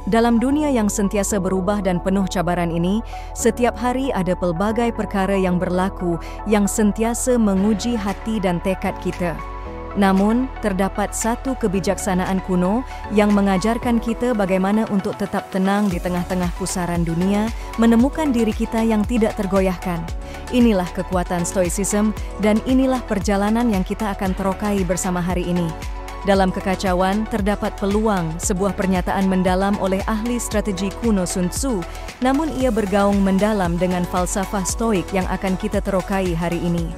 Dalam dunia yang sentiasa berubah dan penuh cabaran ini, setiap hari ada pelbagai perkara yang berlaku yang sentiasa menguji hati dan tekad kita. Namun, terdapat satu kebijaksanaan kuno yang mengajarkan kita bagaimana untuk tetap tenang di tengah-tengah pusaran dunia, menemukan diri kita yang tidak tergoyahkan. Inilah kekuatan Stoicism dan inilah perjalanan yang kita akan terokai bersama hari ini. Dalam kekacauan, terdapat peluang, sebuah pernyataan mendalam oleh ahli strategi kuno Sun Tzu, namun ia bergaung mendalam dengan falsafah stoik yang akan kita terokai hari ini.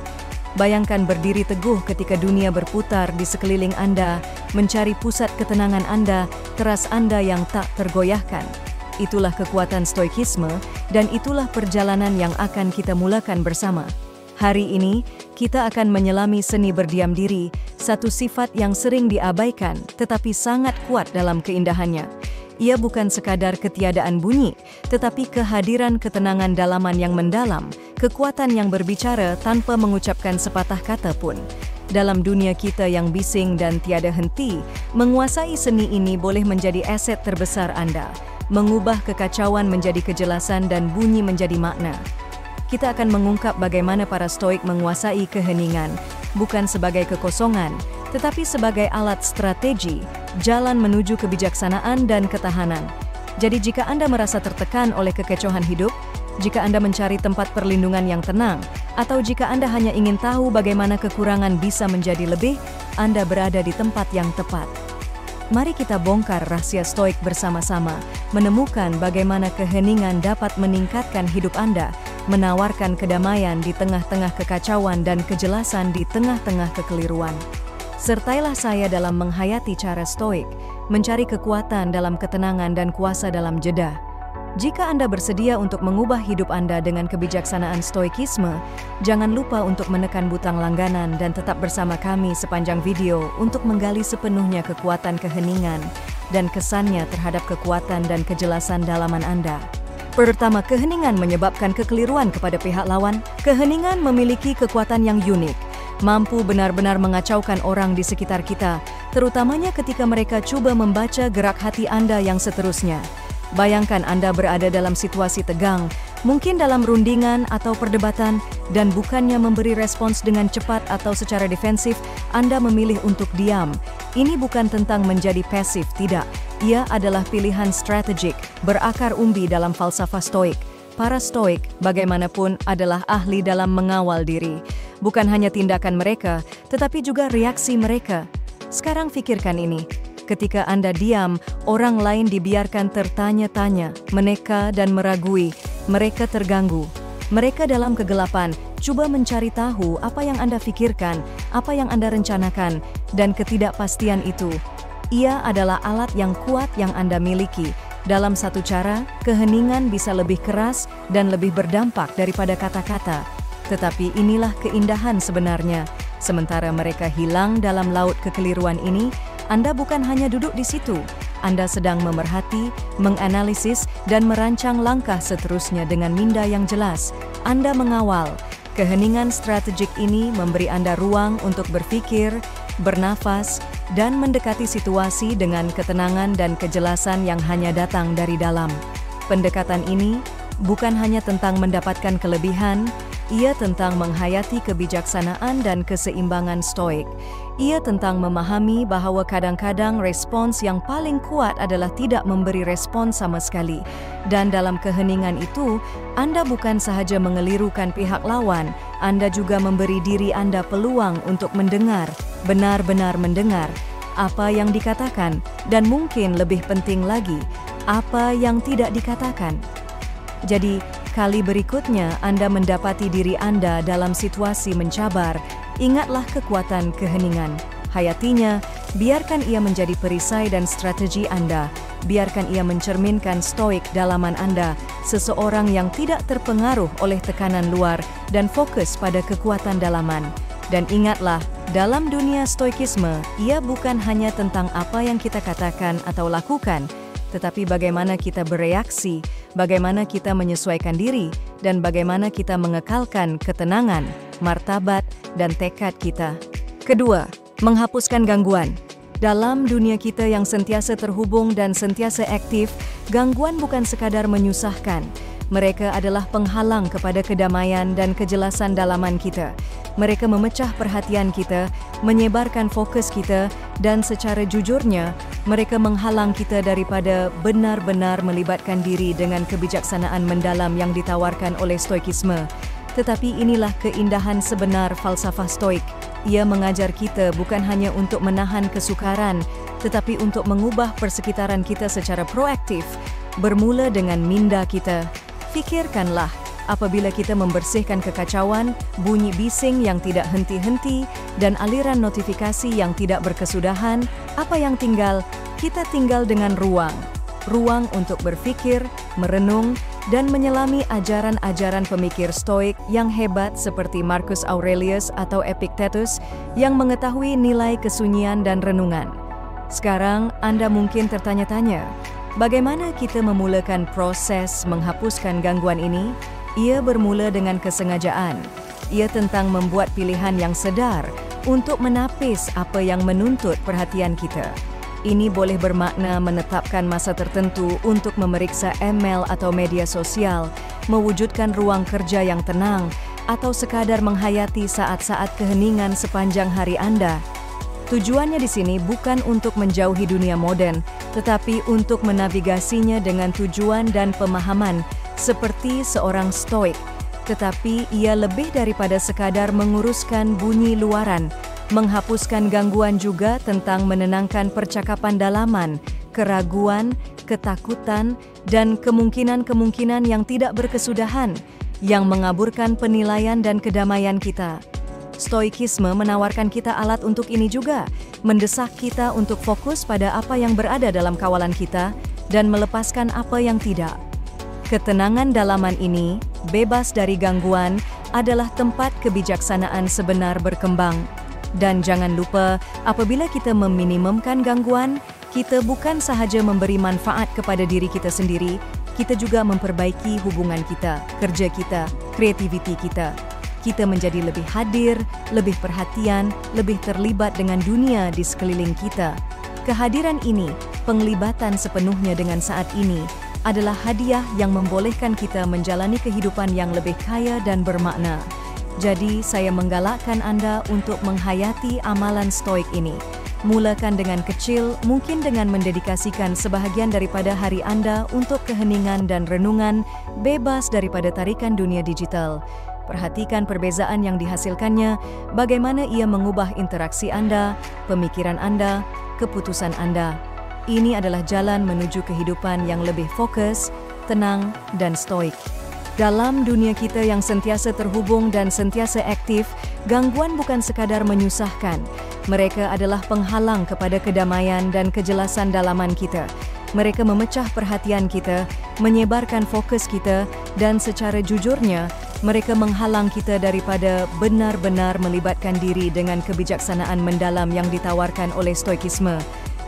Bayangkan berdiri teguh ketika dunia berputar di sekeliling Anda, mencari pusat ketenangan Anda, teras Anda yang tak tergoyahkan. Itulah kekuatan stoikisme, dan itulah perjalanan yang akan kita mulakan bersama. Hari ini, kita akan menyelami seni berdiam diri, satu sifat yang sering diabaikan tetapi sangat kuat dalam keindahannya. Ia bukan sekadar ketiadaan bunyi, tetapi kehadiran ketenangan dalaman yang mendalam, kekuatan yang berbicara tanpa mengucapkan sepatah kata pun. Dalam dunia kita yang bising dan tiada henti, menguasai seni ini boleh menjadi aset terbesar Anda, mengubah kekacauan menjadi kejelasan dan bunyi menjadi makna. Kita akan mengungkap bagaimana para stoik menguasai keheningan, bukan sebagai kekosongan, tetapi sebagai alat strategi, jalan menuju kebijaksanaan dan ketahanan. Jadi jika Anda merasa tertekan oleh kekecauan hidup, jika Anda mencari tempat perlindungan yang tenang, atau jika Anda hanya ingin tahu bagaimana kekurangan bisa menjadi lebih, Anda berada di tempat yang tepat. Mari kita bongkar rahasia stoik bersama-sama, menemukan bagaimana keheningan dapat meningkatkan hidup Anda, menawarkan kedamaian di tengah-tengah kekacauan dan kejelasan di tengah-tengah kekeliruan. Sertailah saya dalam menghayati cara stoik, mencari kekuatan dalam ketenangan dan kuasa dalam jeda. Jika Anda bersedia untuk mengubah hidup Anda dengan kebijaksanaan stoikisme, jangan lupa untuk menekan butang langganan dan tetap bersama kami sepanjang video untuk menggali sepenuhnya kekuatan keheningan dan kesannya terhadap kekuatan dan kejelasan dalaman Anda. Pertama, keheningan menyebabkan kekeliruan kepada pihak lawan. Keheningan memiliki kekuatan yang unik, mampu benar-benar mengacaukan orang di sekitar kita, terutamanya ketika mereka coba membaca gerak hati Anda yang seterusnya. Bayangkan Anda berada dalam situasi tegang, mungkin dalam rundingan atau perdebatan, dan bukannya memberi respons dengan cepat atau secara defensif, Anda memilih untuk diam. Ini bukan tentang menjadi pasif, tidak. Ia adalah pilihan strategik, berakar umbi dalam falsafah stoik. Para stoik, bagaimanapun, adalah ahli dalam mengawal diri. Bukan hanya tindakan mereka, tetapi juga reaksi mereka. Sekarang pikirkan ini. Ketika Anda diam, orang lain dibiarkan tertanya-tanya, meneka dan meragui. Mereka terganggu. Mereka dalam kegelapan, coba mencari tahu apa yang Anda pikirkan, apa yang Anda rencanakan, dan ketidakpastian itu. Ia adalah alat yang kuat yang Anda miliki. Dalam satu cara, keheningan bisa lebih keras dan lebih berdampak daripada kata-kata. Tetapi inilah keindahan sebenarnya. Sementara mereka hilang dalam laut kekeliruan ini, Anda bukan hanya duduk di situ. Anda sedang memerhati, menganalisis, dan merancang langkah seterusnya dengan minda yang jelas. Anda mengawal. Keheningan strategik ini memberi Anda ruang untuk berpikir, bernafas, dan mendekati situasi dengan ketenangan dan kejelasan yang hanya datang dari dalam. Pendekatan ini bukan hanya tentang mendapatkan kelebihan, ia tentang menghayati kebijaksanaan dan keseimbangan stoik. Ia tentang memahami bahwa kadang-kadang respons yang paling kuat adalah tidak memberi respons sama sekali. Dan dalam keheningan itu, Anda bukan sahaja mengelirukan pihak lawan, Anda juga memberi diri Anda peluang untuk mendengar, benar-benar mendengar, apa yang dikatakan, dan mungkin lebih penting lagi, apa yang tidak dikatakan. Jadi, kali berikutnya Anda mendapati diri Anda dalam situasi mencabar, ingatlah kekuatan keheningan. Hayatinya, biarkan ia menjadi perisai dan strategi Anda. Biarkan ia mencerminkan stoik dalaman Anda, seseorang yang tidak terpengaruh oleh tekanan luar dan fokus pada kekuatan dalaman. Dan ingatlah, dalam dunia stoikisme, ia bukan hanya tentang apa yang kita katakan atau lakukan, tetapi bagaimana kita bereaksi, bagaimana kita menyesuaikan diri, dan bagaimana kita mengekalkan ketenangan, martabat, dan tekad kita. Kedua, menghapuskan gangguan. Dalam dunia kita yang sentiasa terhubung dan sentiasa aktif, gangguan bukan sekadar menyusahkan. Mereka adalah penghalang kepada kedamaian dan kejelasan dalaman kita. Mereka memecah perhatian kita, menyebarkan fokus kita, dan secara jujurnya, mereka menghalang kita daripada benar-benar melibatkan diri dengan kebijaksanaan mendalam yang ditawarkan oleh Stoikisme. Tetapi inilah keindahan sebenar falsafah Stoik. Ia mengajar kita bukan hanya untuk menahan kesukaran, tetapi untuk mengubah persekitaran kita secara proaktif, bermula dengan minda kita. Fikirkanlah, apabila kita membersihkan kekacauan, bunyi bising yang tidak henti-henti, dan aliran notifikasi yang tidak berkesudahan, apa yang tinggal? Kita tinggal dengan ruang. Ruang untuk berfikir, merenung, dan menyelami ajaran-ajaran pemikir Stoik yang hebat seperti Marcus Aurelius atau Epictetus yang mengetahui nilai kesunyian dan renungan. Sekarang Anda mungkin tertanya-tanya, bagaimana kita memulakan proses menghapuskan gangguan ini? Ia bermula dengan kesengajaan. Ia tentang membuat pilihan yang sedar untuk menapis apa yang menuntut perhatian kita. Ini boleh bermakna menetapkan masa tertentu untuk memeriksa email atau media sosial, mewujudkan ruang kerja yang tenang, atau sekadar menghayati saat-saat keheningan sepanjang hari Anda. Tujuannya di sini bukan untuk menjauhi dunia modern, tetapi untuk menavigasinya dengan tujuan dan pemahaman seperti seorang Stoik. Tetapi ia lebih daripada sekadar menguruskan bunyi luaran, menghapuskan gangguan juga tentang menenangkan percakapan dalaman, keraguan, ketakutan, dan kemungkinan-kemungkinan yang tidak berkesudahan, yang mengaburkan penilaian dan kedamaian kita. Stoikisme menawarkan kita alat untuk ini juga, mendesak kita untuk fokus pada apa yang berada dalam kawalan kita dan melepaskan apa yang tidak. Ketenangan dalaman ini, bebas dari gangguan, adalah tempat kebijaksanaan sebenar berkembang. Dan jangan lupa, apabila kita meminimumkan gangguan, kita bukan sahaja memberi manfaat kepada diri kita sendiri, kita juga memperbaiki hubungan kita, kerja kita, kreativiti kita. Kita menjadi lebih hadir, lebih perhatian, lebih terlibat dengan dunia di sekeliling kita. Kehadiran ini, penglibatan sepenuhnya dengan saat ini, adalah hadiah yang membolehkan kita menjalani kehidupan yang lebih kaya dan bermakna. Jadi, saya menggalakkan Anda untuk menghayati amalan Stoik ini. Mulakan dengan kecil, mungkin dengan mendedikasikan sebahagian daripada hari Anda untuk keheningan dan renungan, bebas daripada tarikan dunia digital. Perhatikan perbezaan yang dihasilkannya, bagaimana ia mengubah interaksi Anda, pemikiran Anda, keputusan Anda. Ini adalah jalan menuju kehidupan yang lebih fokus, tenang, dan stoik. Dalam dunia kita yang sentiasa terhubung dan sentiasa aktif, gangguan bukan sekadar menyusahkan. Mereka adalah penghalang kepada kedamaian dan kejelasan dalaman kita. Mereka memecah perhatian kita, menyebarkan fokus kita, dan secara jujurnya, mereka menghalang kita daripada benar-benar melibatkan diri dengan kebijaksanaan mendalam yang ditawarkan oleh Stoikisme.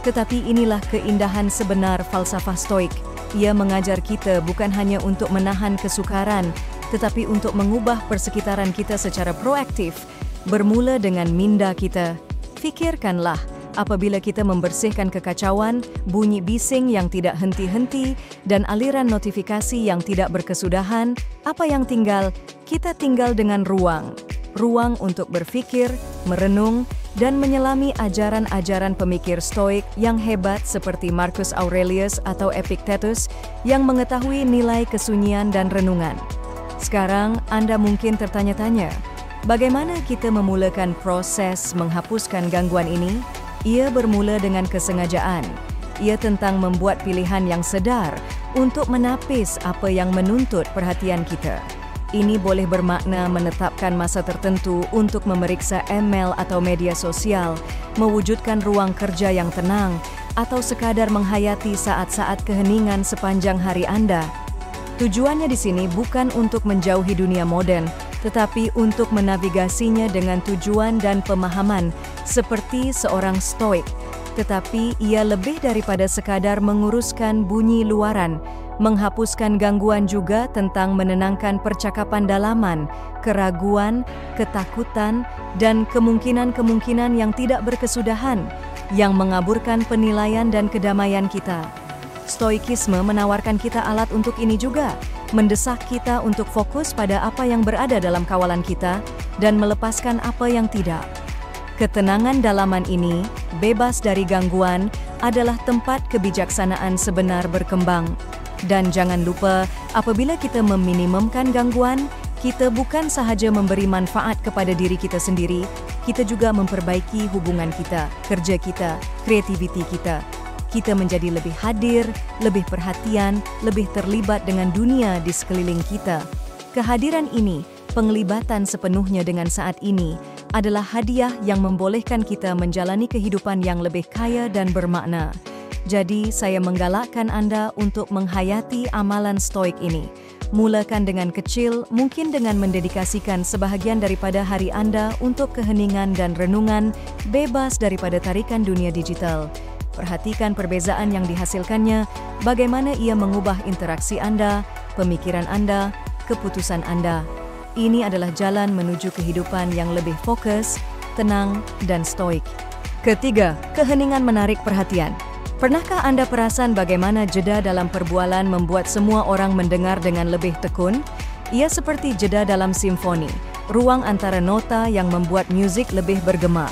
Tetapi inilah keindahan sebenar falsafah Stoik. Ia mengajar kita bukan hanya untuk menahan kesukaran, tetapi untuk mengubah persekitaran kita secara proaktif, bermula dengan minda kita. Fikirkanlah, apabila kita membersihkan kekacauan, bunyi bising yang tidak henti-henti, dan aliran notifikasi yang tidak berkesudahan, apa yang tinggal? Kita tinggal dengan ruang. Ruang untuk berfikir, merenung, dan menyelami ajaran-ajaran pemikir Stoik yang hebat seperti Marcus Aurelius atau Epictetus yang mengetahui nilai kesunyian dan renungan. Sekarang Anda mungkin tertanya-tanya, bagaimana kita memulakan proses menghapuskan gangguan ini? Ia bermula dengan kesengajaan. Ia tentang membuat pilihan yang sedar untuk menapis apa yang menuntut perhatian kita. Ini boleh bermakna menetapkan masa tertentu untuk memeriksa email atau media sosial, mewujudkan ruang kerja yang tenang, atau sekadar menghayati saat-saat keheningan sepanjang hari Anda. Tujuannya di sini bukan untuk menjauhi dunia modern, tetapi untuk menavigasinya dengan tujuan dan pemahaman seperti seorang Stoik. Tetapi ia lebih daripada sekadar menguruskan bunyi luaran, menghapuskan gangguan juga tentang menenangkan percakapan dalaman, keraguan, ketakutan, dan kemungkinan-kemungkinan yang tidak berkesudahan, yang mengaburkan penilaian dan kedamaian kita. Stoikisme menawarkan kita alat untuk ini juga, mendesak kita untuk fokus pada apa yang berada dalam kawalan kita dan melepaskan apa yang tidak. Ketenangan dalaman ini, bebas dari gangguan, adalah tempat kebijaksanaan sebenar berkembang. Dan jangan lupa, apabila kita meminimumkan gangguan, kita bukan sahaja memberi manfaat kepada diri kita sendiri, kita juga memperbaiki hubungan kita, kerja kita, kreativiti kita. Kita menjadi lebih hadir, lebih perhatian, lebih terlibat dengan dunia di sekeliling kita. Kehadiran ini, penglibatan sepenuhnya dengan saat ini, adalah hadiah yang membolehkan kita menjalani kehidupan yang lebih kaya dan bermakna. Jadi, saya menggalakkan Anda untuk menghayati amalan stoik ini. Mulakan dengan kecil, mungkin dengan mendedikasikan sebahagian daripada hari Anda untuk keheningan dan renungan, bebas daripada tarikan dunia digital. Perhatikan perbezaan yang dihasilkannya, bagaimana ia mengubah interaksi Anda, pemikiran Anda, keputusan Anda. Ini adalah jalan menuju kehidupan yang lebih fokus, tenang, dan stoik. Ketiga, keheningan menarik perhatian. Pernahkah Anda perasan bagaimana jeda dalam perbualan membuat semua orang mendengar dengan lebih tekun? Ia seperti jeda dalam simfoni, ruang antara nota yang membuat musik lebih bergema.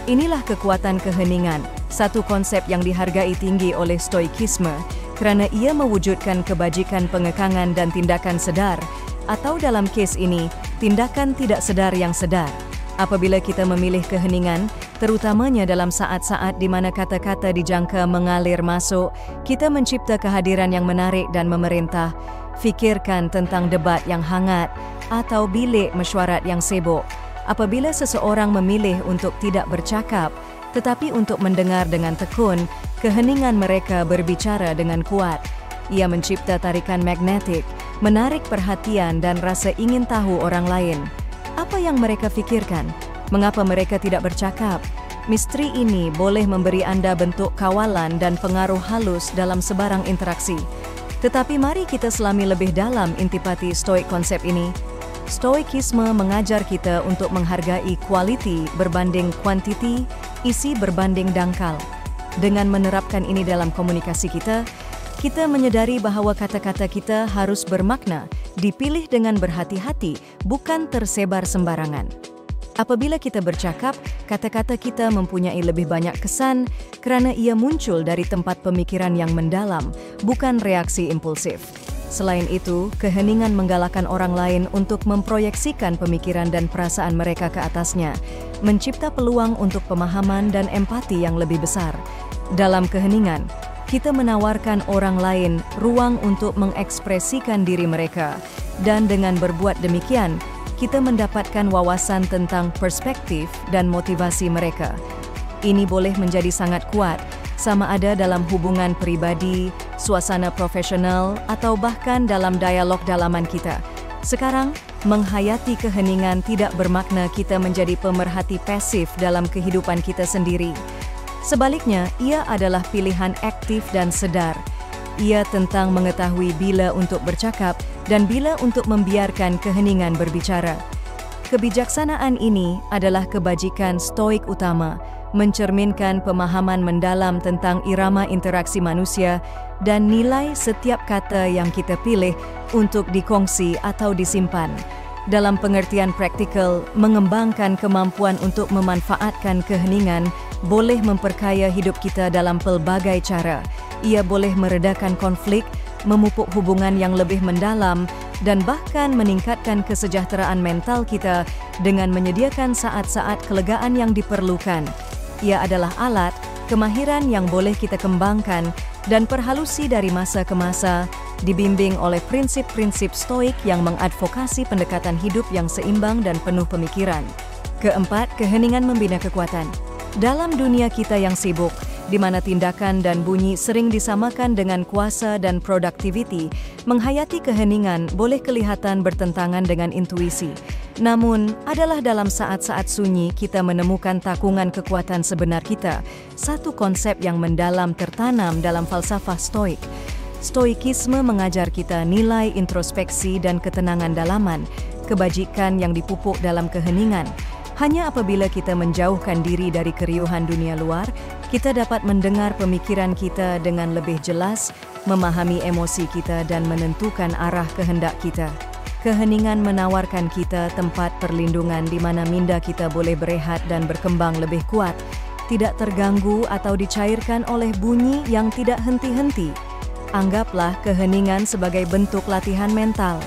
Inilah kekuatan keheningan, satu konsep yang dihargai tinggi oleh stoikisme kerana ia mewujudkan kebajikan pengekangan dan tindakan sedar, atau dalam kes ini, tindakan tidak sedar yang sedar. Apabila kita memilih keheningan, terutamanya dalam saat-saat di mana kata-kata dijangka mengalir masuk, kita mencipta kehadiran yang menarik dan memerintah. Fikirkan tentang debat yang hangat atau bilik mesyuarat yang sibuk. Apabila seseorang memilih untuk tidak bercakap, tetapi untuk mendengar dengan tekun, keheningan mereka berbicara dengan kuat. Ia mencipta tarikan magnetik, menarik perhatian dan rasa ingin tahu orang lain. Apa yang mereka fikirkan? Mengapa mereka tidak bercakap? Misteri ini boleh memberi Anda bentuk kawalan dan pengaruh halus dalam sebarang interaksi. Tetapi mari kita selami lebih dalam intipati stoik konsep ini. Stoikisme mengajar kita untuk menghargai quality berbanding quantity, isi berbanding dangkal. Dengan menerapkan ini dalam komunikasi kita, kita menyadari bahawa kata-kata kita harus bermakna, dipilih dengan berhati-hati, bukan tersebar sembarangan. Apabila kita bercakap, kata-kata kita mempunyai lebih banyak kesan kerana ia muncul dari tempat pemikiran yang mendalam, bukan reaksi impulsif. Selain itu, keheningan menggalakkan orang lain untuk memproyeksikan pemikiran dan perasaan mereka ke atasnya, mencipta peluang untuk pemahaman dan empati yang lebih besar. Dalam keheningan, kita menawarkan orang lain ruang untuk mengekspresikan diri mereka, dan dengan berbuat demikian, kita mendapatkan wawasan tentang perspektif dan motivasi mereka. Ini boleh menjadi sangat kuat, sama ada dalam hubungan pribadi, suasana profesional, atau bahkan dalam dialog dalaman kita. Sekarang, menghayati keheningan tidak bermakna kita menjadi pemerhati pasif dalam kehidupan kita sendiri. Sebaliknya, ia adalah pilihan aktif dan sedar. Ia tentang mengetahui bila untuk bercakap dan bila untuk membiarkan keheningan berbicara. Kebijaksanaan ini adalah kebajikan stoik utama, mencerminkan pemahaman mendalam tentang irama interaksi manusia dan nilai setiap kata yang kita pilih untuk dikongsi atau disimpan. Dalam pengertian praktikal, mengembangkan kemampuan untuk memanfaatkan keheningan boleh memperkaya hidup kita dalam pelbagai cara. Ia boleh meredakan konflik, memupuk hubungan yang lebih mendalam, dan bahkan meningkatkan kesejahteraan mental kita dengan menyediakan saat-saat kelegaan yang diperlukan. Ia adalah alat, kemahiran yang boleh kita kembangkan dan perhalusi dari masa ke masa, dibimbing oleh prinsip-prinsip stoik yang mengadvokasi pendekatan hidup yang seimbang dan penuh pemikiran. Keempat, keheningan membina kekuatan. Dalam dunia kita yang sibuk, di mana tindakan dan bunyi sering disamakan dengan kuasa dan produktiviti, menghayati keheningan boleh kelihatan bertentangan dengan intuisi. Namun, adalah dalam saat-saat sunyi kita menemukan takungan kekuatan sebenar kita, satu konsep yang mendalam tertanam dalam falsafah stoik. Stoikisme mengajar kita nilai introspeksi dan ketenangan dalaman, kebajikan yang dipupuk dalam keheningan. Hanya apabila kita menjauhkan diri dari keriuhan dunia luar, Kita dapat mendengar pemikiran kita dengan lebih jelas, memahami emosi kita dan menentukan arah kehendak kita. Keheningan menawarkan kita tempat perlindungan di mana minda kita boleh berehat dan berkembang lebih kuat, tidak terganggu atau dicairkan oleh bunyi yang tidak henti-henti. Anggaplah keheningan sebagai bentuk latihan mental.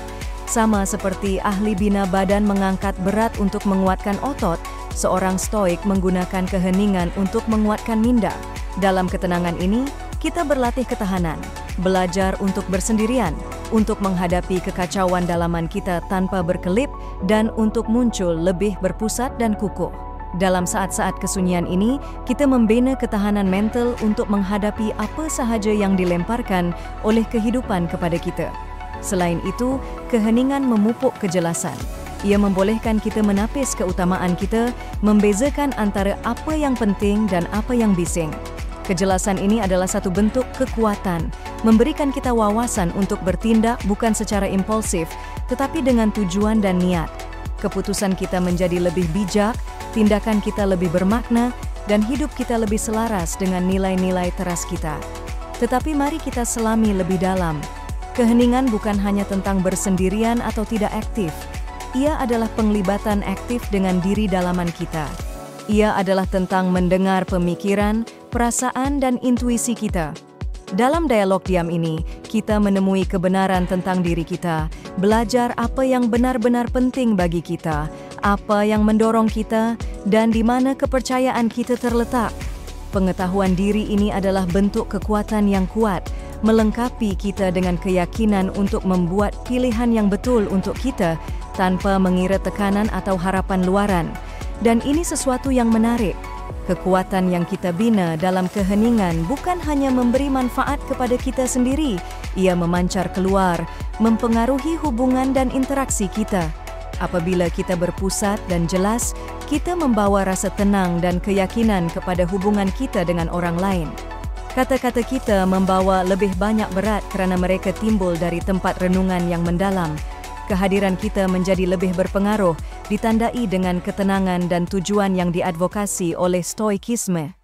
Sama seperti ahli bina badan mengangkat berat untuk menguatkan otot, seorang stoik menggunakan keheningan untuk menguatkan minda. Dalam ketenangan ini, kita berlatih ketahanan, belajar untuk bersendirian, untuk menghadapi kekacauan dalaman kita tanpa berkelip, dan untuk muncul lebih berpusat dan kukuh. Dalam saat-saat kesunyian ini, kita membina ketahanan mental untuk menghadapi apa sahaja yang dilemparkan oleh kehidupan kepada kita. Selain itu, keheningan memupuk kejelasan. Ia membolehkan kita menapis keutamaan kita, membezakan antara apa yang penting dan apa yang bising. Kejelasan ini adalah satu bentuk kekuatan, memberikan kita wawasan untuk bertindak bukan secara impulsif, tetapi dengan tujuan dan niat. Keputusan kita menjadi lebih bijak, tindakan kita lebih bermakna, dan hidup kita lebih selaras dengan nilai-nilai teras kita. Tetapi mari kita selami lebih dalam. Keheningan bukan hanya tentang bersendirian atau tidak aktif. Ia adalah penglibatan aktif dengan diri dalaman kita. Ia adalah tentang mendengar pemikiran, perasaan, dan intuisi kita. Dalam dialog diam ini, kita menemui kebenaran tentang diri kita, belajar apa yang benar-benar penting bagi kita, apa yang mendorong kita, dan di mana kepercayaan kita terletak. Pengetahuan diri ini adalah bentuk kekuatan yang kuat, melengkapi kita dengan keyakinan untuk membuat pilihan yang betul untuk kita tanpa mengira tekanan atau harapan luaran. Dan ini sesuatu yang menarik. Kekuatan yang kita bina dalam keheningan bukan hanya memberi manfaat kepada kita sendiri, ia memancar keluar, mempengaruhi hubungan dan interaksi kita. Apabila kita berpusat dan jelas, kita membawa rasa tenang dan keyakinan kepada hubungan kita dengan orang lain. Kata-kata kita membawa lebih banyak berat kerana mereka timbul dari tempat renungan yang mendalam. Kehadiran kita menjadi lebih berpengaruh, ditandai dengan ketenangan dan tujuan yang diadvokasi oleh Stoikisme.